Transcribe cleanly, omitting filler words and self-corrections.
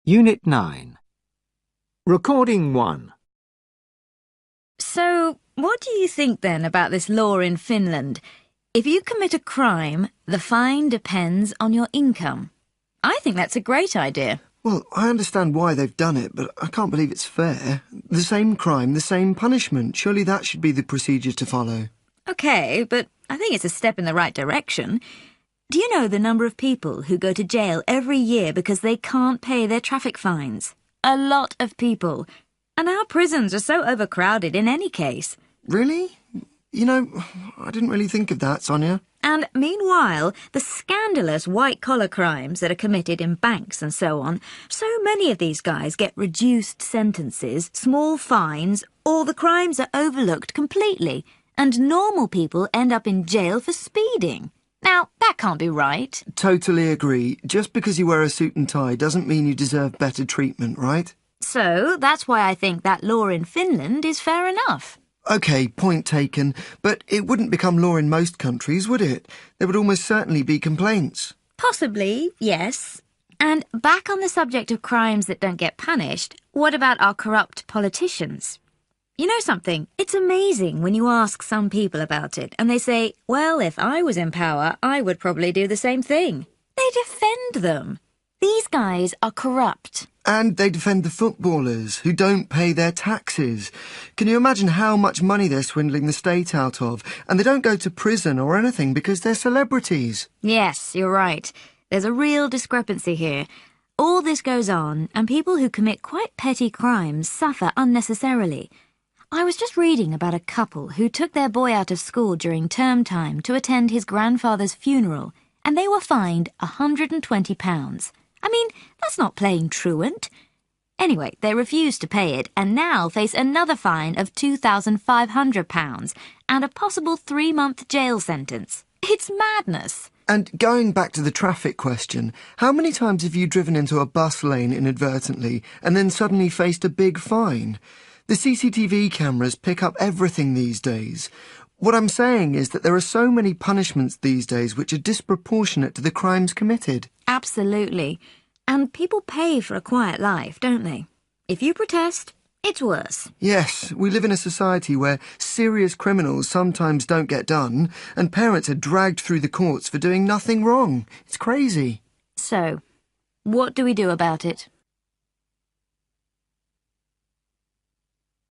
Unit 9. Recording 1. So, what do you think then about this law in Finland? If you commit a crime, the fine depends on your income. I think that's a great idea. Well, I understand why they've done it, but I can't believe it's fair. The same crime, the same punishment. Surely that should be the procedure to follow. Okay, but I think it's a step in the right direction. Do you know the number of people who go to jail every year because they can't pay their traffic fines? A lot of people. And our prisons are so overcrowded in any case. Really? You know, I didn't really think of that, Sonia. And meanwhile, the scandalous white-collar crimes that are committed in banks and so on, so many of these guys get reduced sentences, small fines, or the crimes are overlooked completely, and normal people end up in jail for speeding. Now, that can't be right. Totally agree. Just because you wear a suit and tie doesn't mean you deserve better treatment, right? So, that's why I think that law in Finland is fair enough. OK, point taken. But it wouldn't become law in most countries, would it? There would almost certainly be complaints. Possibly, yes. And back on the subject of crimes that don't get punished, what about our corrupt politicians? You know something? It's amazing when you ask some people about it and they say, well, if I was in power, I would probably do the same thing. They defend them. These guys are corrupt. And they defend the footballers who don't pay their taxes. Can you imagine how much money they're swindling the state out of? And they don't go to prison or anything because they're celebrities. Yes, you're right. There's a real discrepancy here. All this goes on, and people who commit quite petty crimes suffer unnecessarily. I was just reading about a couple who took their boy out of school during term time to attend his grandfather's funeral, and they were fined £120. I mean, that's not playing truant. Anyway, they refused to pay it and now face another fine of £2,500 and a possible 3-month jail sentence. It's madness. And going back to the traffic question, how many times have you driven into a bus lane inadvertently and then suddenly faced a big fine? The CCTV cameras pick up everything these days. What I'm saying is that there are so many punishments these days which are disproportionate to the crimes committed. Absolutely. And people pay for a quiet life, don't they? If you protest, it's worse. Yes, we live in a society where serious criminals sometimes don't get done and parents are dragged through the courts for doing nothing wrong. It's crazy. So, what do we do about it?